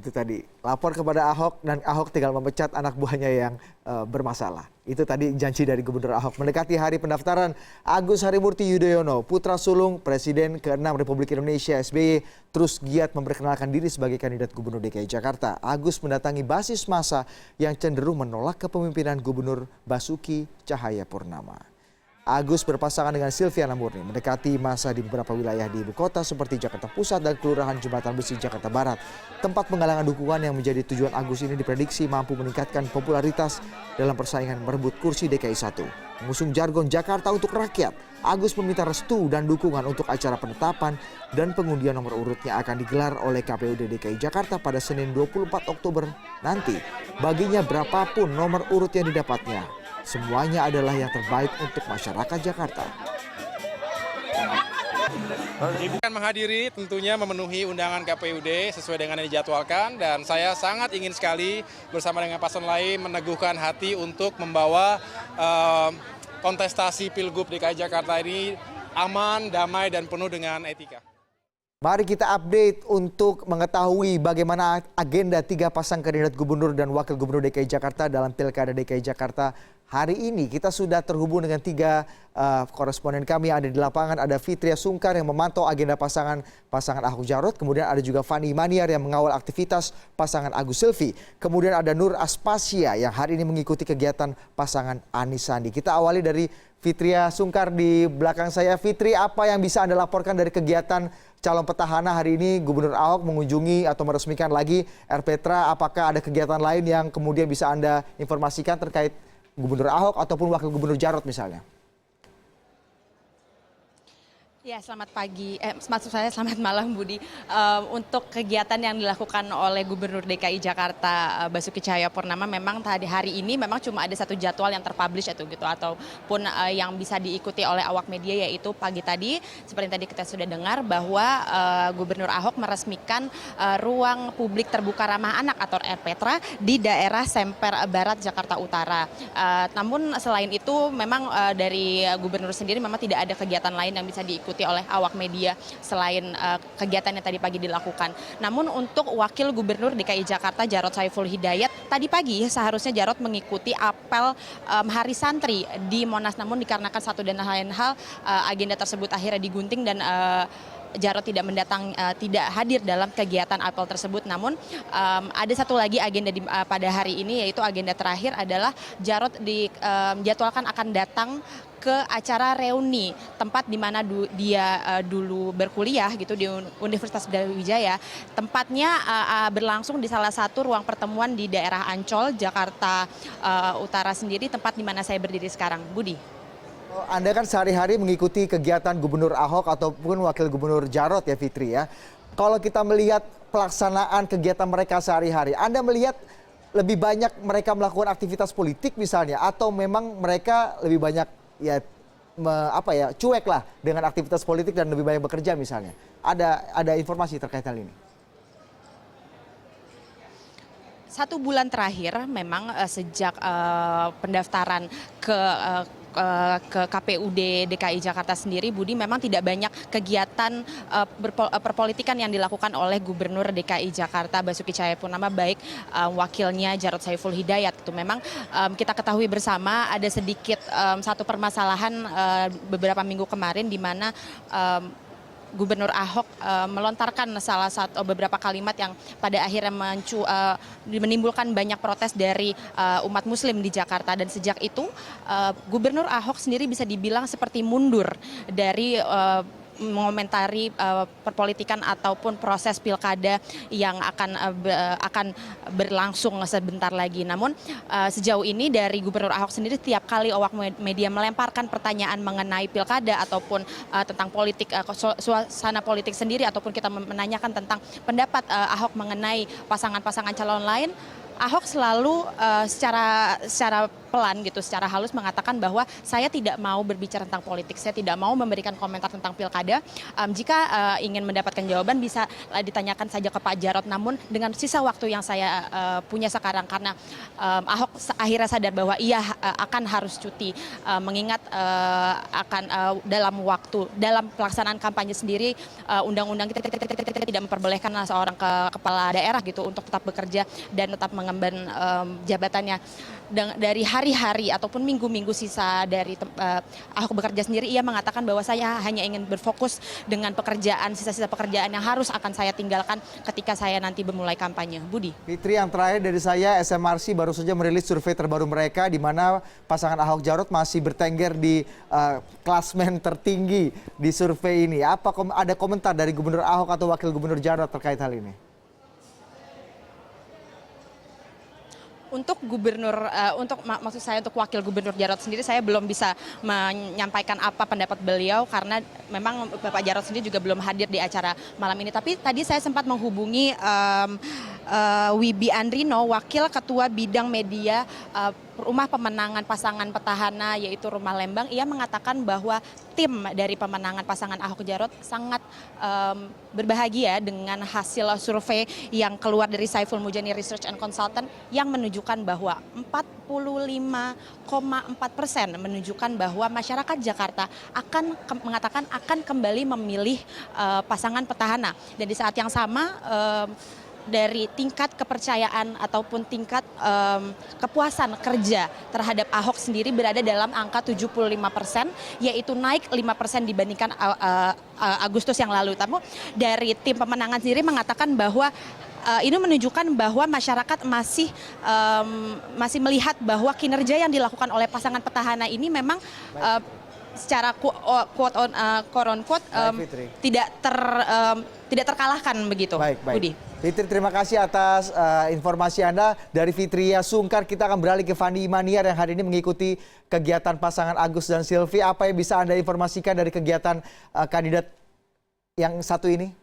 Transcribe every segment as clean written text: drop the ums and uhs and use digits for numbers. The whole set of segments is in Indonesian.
Itu tadi, lapor kepada Ahok dan Ahok tinggal memecat anak buahnya yang bermasalah. Itu tadi janji dari Gubernur Ahok. Mendekati hari pendaftaran, Agus Harimurti Yudhoyono, putra sulung Presiden ke-6 Republik Indonesia SBY, terus giat memperkenalkan diri sebagai kandidat Gubernur DKI Jakarta. Agus mendatangi basis massa yang cenderung menolak kepemimpinan Gubernur Basuki Cahayapurnama. Agus berpasangan dengan Silviana Murni mendekati masa di beberapa wilayah di ibu kota seperti Jakarta Pusat dan Kelurahan Jembatan Besi Jakarta Barat. Tempat penggalangan dukungan yang menjadi tujuan Agus ini diprediksi mampu meningkatkan popularitas dalam persaingan merebut kursi DKI 1. Mengusung jargon Jakarta untuk rakyat, Agus meminta restu dan dukungan untuk acara penetapan dan pengundian nomor urutnya akan digelar oleh KPUD DKI Jakarta pada Senin 24 Oktober nanti. Baginya berapapun nomor urut yang didapatnya, semuanya adalah yang terbaik untuk masyarakat Jakarta. Ibu akan menghadiri, tentunya memenuhi undangan KPUD sesuai dengan yang dijadwalkan, dan saya sangat ingin sekali bersama dengan paslon lain meneguhkan hati untuk membawa kontestasi Pilgub DKI Jakarta ini aman, damai, dan penuh dengan etika. Mari kita update untuk mengetahui bagaimana agenda 3 pasang kandidat gubernur dan wakil gubernur DKI Jakarta dalam Pilkada DKI Jakarta hari ini. Kita sudah terhubung dengan 3 koresponden kami yang ada di lapangan. Ada Fitria Sungkar yang memantau agenda pasangan Ahok Jarot. Kemudian ada juga Fani Maniar yang mengawal aktivitas pasangan Agus Silvi. Kemudian ada Nur Aspasya yang hari ini mengikuti kegiatan pasangan Anis Sandi. Kita awali dari Fitria Sungkar di belakang saya. Fitri, apa yang bisa Anda laporkan dari kegiatan calon petahana hari ini? Gubernur Ahok mengunjungi atau meresmikan lagi Erpetra. Apakah ada kegiatan lain yang kemudian bisa Anda informasikan terkait Gubernur Ahok ataupun Wakil Gubernur Jarot misalnya? Ya, selamat pagi. Maksud saya selamat malam, Budi. Untuk kegiatan yang dilakukan oleh Gubernur DKI Jakarta Basuki Cahayapurnama, memang tadi hari ini memang cuma ada satu jadwal yang terpublish itu gitu, ataupun yang bisa diikuti oleh awak media, yaitu pagi tadi seperti yang tadi kita sudah dengar bahwa Gubernur Ahok meresmikan ruang publik terbuka ramah anak atau Erpetra di daerah Semper Barat Jakarta Utara. Namun selain itu memang dari Gubernur sendiri memang tidak ada kegiatan lain yang bisa diikuti oleh awak media selain kegiatan yang tadi pagi dilakukan. Namun untuk Wakil Gubernur DKI Jakarta Jarod Saiful Hidayat, tadi pagi seharusnya Jarod mengikuti apel Hari Santri di Monas, namun dikarenakan satu dan lain hal agenda tersebut akhirnya digunting dan Jarod tidak hadir dalam kegiatan apel tersebut. Namun ada satu lagi agenda pada hari ini, yaitu agenda terakhir adalah Jarod dijadwalkan akan datang ke acara reuni tempat di mana dia dulu berkuliah gitu di Universitas Brawijaya. Tempatnya berlangsung di salah satu ruang pertemuan di daerah Ancol, Jakarta Utara sendiri, tempat di mana saya berdiri sekarang. Budi. Anda kan sehari-hari mengikuti kegiatan Gubernur Ahok ataupun Wakil Gubernur Jarot ya, Fitri ya. Kalau kita melihat pelaksanaan kegiatan mereka sehari-hari, Anda melihat lebih banyak mereka melakukan aktivitas politik misalnya, atau memang mereka lebih banyak cuek lah dengan aktivitas politik dan lebih banyak bekerja misalnya? Ada informasi terkait hal ini? 1 bulan terakhir memang sejak pendaftaran ke KPUD DKI Jakarta sendiri, Budi, memang tidak banyak kegiatan perpolitikan yang dilakukan oleh Gubernur DKI Jakarta Basuki Cahayapurnama, baik wakilnya Jarod Saiful Hidayat. Itu memang kita ketahui bersama ada sedikit satu permasalahan beberapa minggu kemarin di mana Gubernur Ahok melontarkan beberapa kalimat yang pada akhirnya menimbulkan banyak protes dari umat Muslim di Jakarta, dan sejak itu Gubernur Ahok sendiri bisa dibilang seperti mundur dari mengomentari perpolitikan ataupun proses pilkada yang akan berlangsung sebentar lagi. Namun sejauh ini dari Gubernur Ahok sendiri, setiap kali awak media melemparkan pertanyaan mengenai pilkada ataupun tentang politik, suasana politik sendiri, ataupun kita menanyakan tentang pendapat Ahok mengenai pasangan-pasangan calon lain, Ahok selalu secara pelan gitu secara halus mengatakan bahwa saya tidak mau berbicara tentang politik, saya tidak mau memberikan komentar tentang pilkada. Jika ingin mendapatkan jawaban bisa ditanyakan saja ke Pak Jarod, namun dengan sisa waktu yang saya punya sekarang karena Ahok akhirnya sadar bahwa ia akan harus cuti mengingat akan dalam pelaksanaan kampanye sendiri undang-undang kita tidak memperbolehkan seorang kepala daerah gitu untuk tetap bekerja dan tetap mengemban jabatannya. Dari hari-hari ataupun minggu-minggu sisa dari Ahok bekerja sendiri, ia mengatakan bahwa saya hanya ingin berfokus dengan pekerjaan, sisa-sisa pekerjaan yang harus akan saya tinggalkan ketika saya nanti memulai kampanye. Budi. Fitri, yang terakhir dari saya, SMRC baru saja merilis survei terbaru mereka di mana pasangan Ahok Jarot masih bertengger di klasmen tertinggi di survei ini. Ada komentar dari Gubernur Ahok atau Wakil Gubernur Jarot terkait hal ini? Untuk maksud saya untuk Wakil Gubernur Jarot sendiri saya belum bisa menyampaikan apa pendapat beliau karena memang Bapak Jarot sendiri juga belum hadir di acara malam ini. Tapi tadi saya sempat menghubungi Wibi Andrino, Wakil Ketua Bidang Media Rumah Pemenangan Pasangan Petahana yaitu Rumah Lembang. Ia mengatakan bahwa tim dari pemenangan pasangan Ahok Jarot sangat berbahagia dengan hasil survei yang keluar dari Saiful Mujani Research and Consultant yang menunjukkan bahwa 45,4% menunjukkan bahwa masyarakat Jakarta mengatakan akan kembali memilih pasangan petahana. Dan di saat yang sama dari tingkat kepercayaan ataupun tingkat kepuasan kerja terhadap Ahok sendiri berada dalam angka 75%, yaitu naik 5% dibandingkan Agustus yang lalu. Tapi dari tim pemenangan sendiri mengatakan bahwa ini menunjukkan bahwa masyarakat masih melihat bahwa kinerja yang dilakukan oleh pasangan petahana ini memang secara quote tidak terkalahkan begitu. Baik. Budi. Fitri, terima kasih atas informasi Anda. Dari Fitria Sungkar kita akan beralih ke Fani Imaniar yang hari ini mengikuti kegiatan pasangan Agus dan Silvi. Apa yang bisa Anda informasikan dari kegiatan kandidat yang satu ini?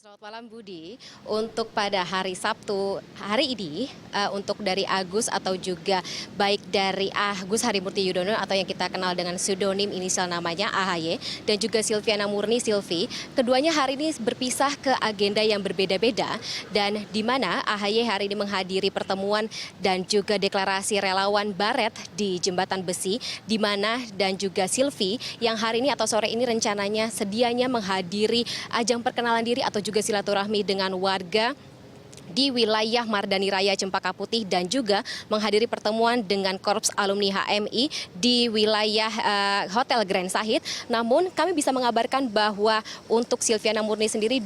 Selamat malam Budi. Untuk pada hari Sabtu hari ini untuk dari Agus atau juga baik dari Agus Harimurti Yudhoyono atau yang kita kenal dengan pseudonym inisial namanya AHY dan juga Silviana Murni Silvi, keduanya hari ini berpisah ke agenda yang berbeda-beda dan di mana AHY hari ini menghadiri pertemuan dan juga deklarasi relawan Baret di Jembatan Besi, di mana dan juga Silvi yang hari ini atau sore ini rencananya sedianya menghadiri ajang perkenalan diri atau juga silaturahmi dengan warga di wilayah Mardani Raya Cempaka Putih dan juga menghadiri pertemuan dengan Korps Alumni HMI di wilayah Hotel Grand Sahid. Namun kami bisa mengabarkan bahwa untuk Silviana Murni sendiri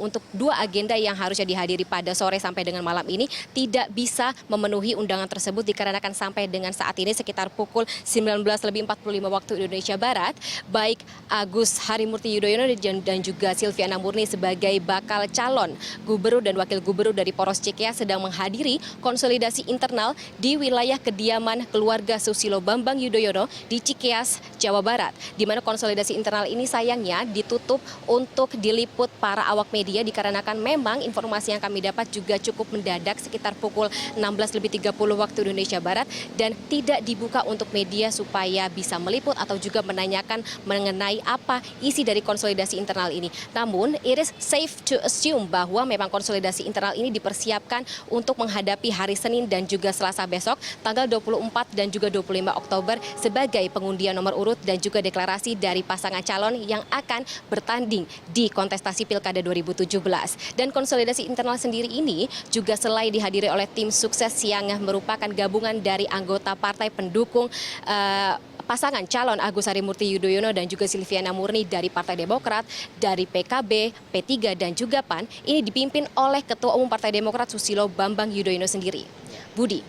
untuk dua agenda yang harusnya dihadiri pada sore sampai dengan malam ini tidak bisa memenuhi undangan tersebut dikarenakan sampai dengan saat ini sekitar pukul 19.45 waktu Indonesia Barat, baik Agus Harimurti Yudhoyono dan juga Silviana Murni sebagai bakal calon gubernur dan wakil gubernur dari Poros Cikeas sedang menghadiri konsolidasi internal di wilayah kediaman keluarga Susilo Bambang Yudhoyono di Cikeas, Jawa Barat. Di mana konsolidasi internal ini sayangnya ditutup untuk diliput para awak media dikarenakan memang informasi yang kami dapat juga cukup mendadak sekitar pukul 16.30 waktu Indonesia Barat dan tidak dibuka untuk media supaya bisa meliput atau juga menanyakan mengenai apa isi dari konsolidasi internal ini. Namun, it is safe to assume bahwa memang konsolidasi internal ini dipersiapkan untuk menghadapi hari Senin dan juga Selasa besok, tanggal 24 dan juga 25 Oktober sebagai pengundian nomor urut dan juga deklarasi dari pasangan calon yang akan bertanding di kontestasi Pilkada 2017. Dan konsolidasi internal sendiri ini juga selain dihadiri oleh tim sukses yang merupakan gabungan dari anggota partai pendukung pasangan calon Agus Harimurti Yudhoyono dan juga Silviana Murni dari Partai Demokrat, dari PKB, P3 dan juga PAN, ini dipimpin oleh Ketua Umum Partai Demokrat Susilo Bambang Yudhoyono sendiri. Budi.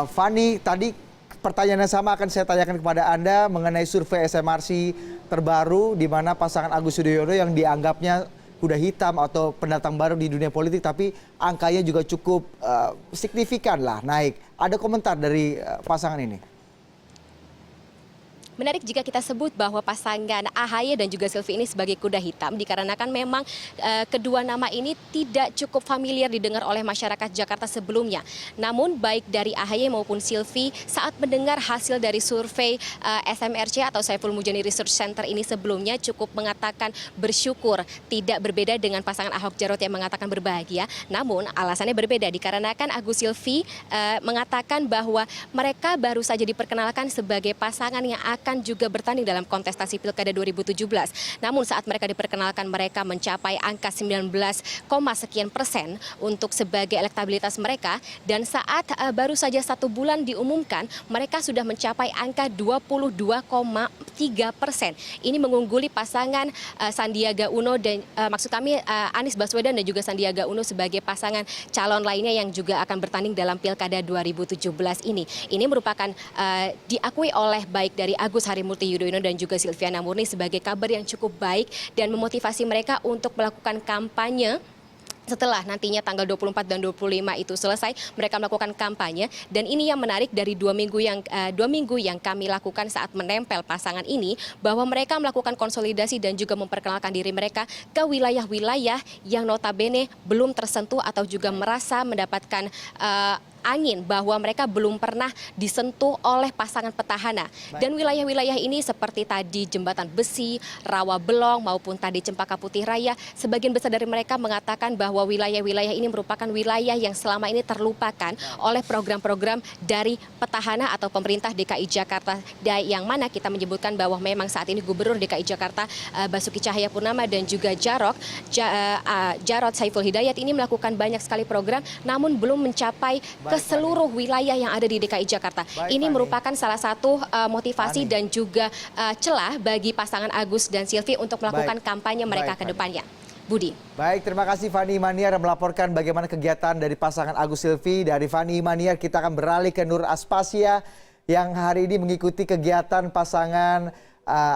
Fani, tadi pertanyaan yang sama akan saya tanyakan kepada Anda mengenai survei SMRC terbaru di mana pasangan Agus Yudhoyono yang dianggapnya kuda hitam atau pendatang baru di dunia politik, tapi angkanya juga cukup signifikan lah naik. Ada komentar dari pasangan ini? Menarik jika kita sebut bahwa pasangan AHY dan juga Silvi ini sebagai kuda hitam dikarenakan memang kedua nama ini tidak cukup familiar didengar oleh masyarakat Jakarta sebelumnya. Namun baik dari AHY maupun Silvi saat mendengar hasil dari survei SMRC atau Saiful Mujani Research Center ini sebelumnya cukup mengatakan bersyukur, tidak berbeda dengan pasangan Ahok Jarot yang mengatakan berbahagia. Namun alasannya berbeda dikarenakan Agus Silvi mengatakan bahwa mereka baru saja diperkenalkan sebagai pasangan yang akan juga bertanding dalam kontestasi Pilkada 2017. Namun saat mereka diperkenalkan mereka mencapai angka 19, sekian persen untuk sebagai elektabilitas mereka, dan saat baru saja 1 bulan diumumkan mereka sudah mencapai angka 22,3%. Ini mengungguli pasangan Sandiaga Uno dan Anies Baswedan dan juga Sandiaga Uno sebagai pasangan calon lainnya yang juga akan bertanding dalam Pilkada 2017 ini. Ini merupakan diakui oleh baik dari Agus Harimurti Yudhoyono dan juga Silviana Murni sebagai kabar yang cukup baik dan memotivasi mereka untuk melakukan kampanye. Setelah nantinya tanggal 24 dan 25 itu selesai, mereka melakukan kampanye, dan ini yang menarik dari 2 minggu yang kami lakukan saat menempel pasangan ini, bahwa mereka melakukan konsolidasi dan juga memperkenalkan diri mereka ke wilayah-wilayah yang notabene belum tersentuh atau juga merasa mendapatkan angin bahwa mereka belum pernah disentuh oleh pasangan petahana. Dan wilayah-wilayah ini seperti tadi Jembatan Besi, Rawa Belong maupun tadi Cempaka Putih Raya, sebagian besar dari mereka mengatakan bahwa wilayah-wilayah ini merupakan wilayah yang selama ini terlupakan oleh program-program dari petahana atau pemerintah DKI Jakarta, yang mana kita menyebutkan bahwa memang saat ini Gubernur DKI Jakarta Basuki Cahayapurnama dan juga Jarot Saiful Hidayat ini melakukan banyak sekali program, namun belum mencapai ke seluruh wilayah yang ada di DKI Jakarta. Ini merupakan salah satu motivasi dan juga celah bagi pasangan Agus dan Silvi untuk melakukan kampanye mereka ke depannya. Budi. Baik, terima kasih Fani Imaniar yang melaporkan bagaimana kegiatan dari pasangan Agus Silvi. Dari Fani Imaniar kita akan beralih ke Nur Aspasya yang hari ini mengikuti kegiatan pasangan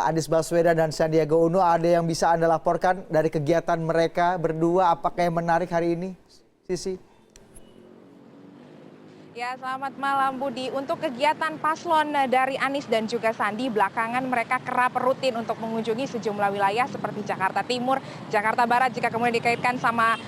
Anies Baswedan dan Sandiaga Uno. Ada yang bisa Anda laporkan dari kegiatan mereka berdua? Apakah yang menarik hari ini, Sisi? Ya, selamat malam Budi. Untuk kegiatan paslon dari Anies dan juga Sandi, belakangan mereka kerap rutin untuk mengunjungi sejumlah wilayah seperti Jakarta Timur, Jakarta Barat, jika kemudian dikaitkan sama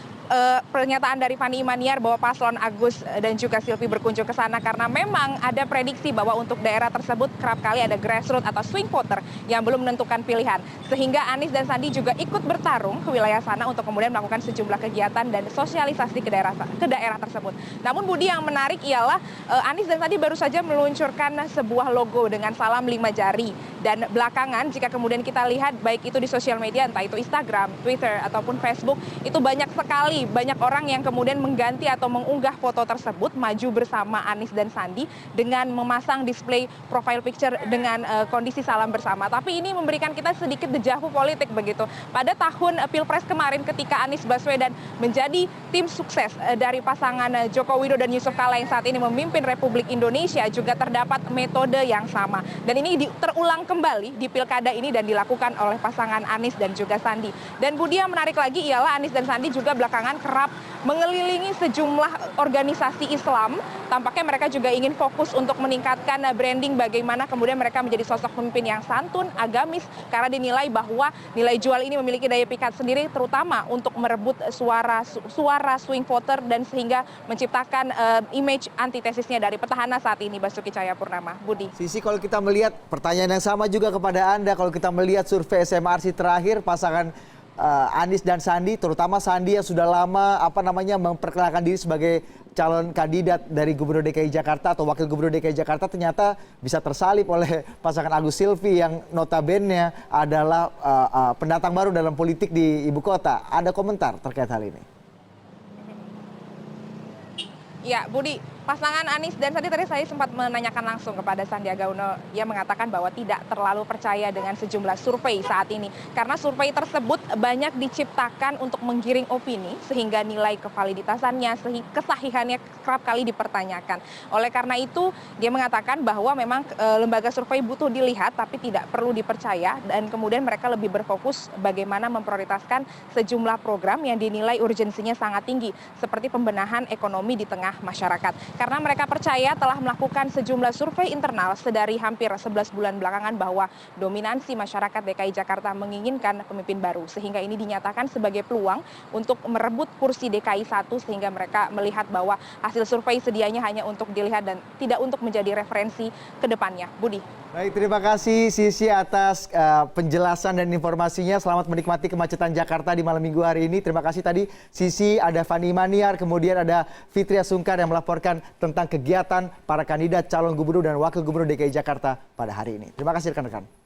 pernyataan dari Fani Imaniar bahwa paslon Agus dan juga Silvi berkunjung ke sana karena memang ada prediksi bahwa untuk daerah tersebut kerap kali ada grassroots atau swing voter yang belum menentukan pilihan. Sehingga Anies dan Sandi juga ikut bertarung ke wilayah sana untuk kemudian melakukan sejumlah kegiatan dan sosialisasi ke daerah tersebut. Namun Budi, yang menarik ialah Anies dan Sandi baru saja meluncurkan sebuah logo dengan salam 5 jari. Dan belakangan jika kemudian kita lihat baik itu di sosial media, entah itu Instagram, Twitter, ataupun Facebook, itu banyak orang yang kemudian mengganti atau mengunggah foto tersebut maju bersama Anies dan Sandi dengan memasang display profile picture dengan kondisi salam bersama. Tapi ini memberikan kita sedikit dejavu politik begitu. Pada tahun Pilpres kemarin ketika Anies Baswedan menjadi tim sukses dari pasangan Joko Widodo dan Yusuf Kala yang saat ini memimpin Republik Indonesia, juga terdapat metode yang sama. Dan ini terulang kembali di pilkada ini dan dilakukan oleh pasangan Anies dan juga Sandi. Dan Budi, yang menarik lagi ialah Anies dan Sandi juga belakangan kerap mengelilingi sejumlah organisasi Islam. Tampaknya mereka juga ingin fokus untuk meningkatkan branding bagaimana kemudian mereka menjadi sosok pemimpin yang santun, agamis, karena dinilai bahwa nilai jual ini memiliki daya pikat sendiri terutama untuk merebut suara swing voter dan sehingga menciptakan image antitesisnya dari petahana saat ini Basuki Cahayapurnama. Budi. Sisi, kalau kita melihat pertanyaan yang sama juga kepada Anda, kalau kita melihat survei SMRC terakhir pasangan Anies dan Sandi, terutama Sandi yang sudah lama memperkenalkan diri sebagai calon kandidat dari Gubernur DKI Jakarta atau Wakil Gubernur DKI Jakarta, ternyata bisa tersalip oleh pasangan Agus Silvi yang notabene adalah pendatang baru dalam politik di ibu kota. Ada komentar terkait hal ini? Ya, Budi, pasangan Anies dan Sandi tadi saya sempat menanyakan langsung kepada Sandiaga Uno. Ia mengatakan bahwa tidak terlalu percaya dengan sejumlah survei saat ini. Karena survei tersebut banyak diciptakan untuk menggiring opini sehingga nilai kevaliditasannya, kesahihannya kerap kali dipertanyakan. Oleh karena itu, dia mengatakan bahwa memang lembaga survei butuh dilihat tapi tidak perlu dipercaya. Dan kemudian mereka lebih berfokus bagaimana memprioritaskan sejumlah program yang dinilai urgensinya sangat tinggi. Seperti pembenahan ekonomi di tengah masyarakat. karena mereka percaya telah melakukan sejumlah survei internal sedari hampir 11 bulan belakangan bahwa dominansi masyarakat DKI Jakarta menginginkan pemimpin baru, sehingga ini dinyatakan sebagai peluang untuk merebut kursi DKI 1, sehingga mereka melihat bahwa hasil survei sedianya hanya untuk dilihat dan tidak untuk menjadi referensi ke depannya. Budi. Baik, terima kasih Sisi atas penjelasan dan informasinya. Selamat menikmati kemacetan Jakarta di malam minggu hari ini. Terima kasih tadi Sisi, ada Fani Maniar, kemudian ada Fitria Sungkar yang melaporkan tentang kegiatan para kandidat calon gubernur dan wakil gubernur DKI Jakarta pada hari ini. Terima kasih rekan-rekan.